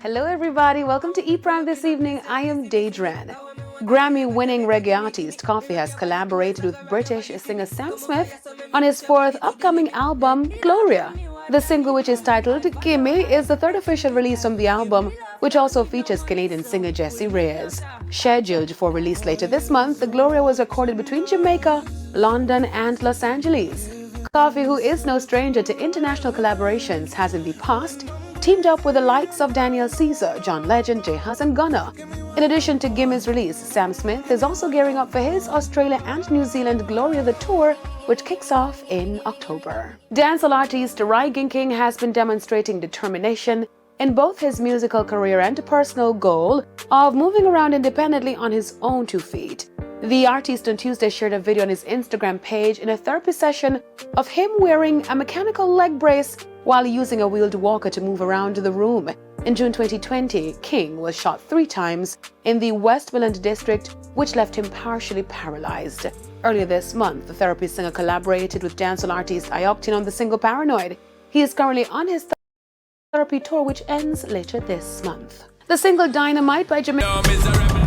Hello everybody, welcome to E-Prime this evening. I am Daedran. Grammy-winning reggae artist Coffee has collaborated with British singer Sam Smith on his fourth upcoming album, Gloria. The single, which is titled Gimme, is the third official release from the album, which also features Canadian singer Jessie Reyes. Scheduled for release later this month, the Gloria was recorded between Jamaica, London and Los Angeles. Coffee, who is no stranger to international collaborations, has in the past teamed up with the likes of Daniel Caesar, John Legend, J Hus and Gunna. In addition to Gimme's release, Sam Smith is also gearing up for his Australia and New Zealand Gloria the Tour, which kicks off in October. Dancehall artist Rygin King has been demonstrating determination in both his musical career and personal goal of moving around independently on his own 2 feet. The artist on Tuesday shared a video on his Instagram page in a therapy session of him wearing a mechanical leg brace while using a wheeled walker to move around the room. In June 2020, King was shot 3 times in the Westmoreland district, which left him partially paralyzed. Earlier this month, the therapy singer collaborated with dancehall artist Ioctane on the single Paranoid. He is currently on his therapy tour, which ends later this month. The single Dynamite by Jamaican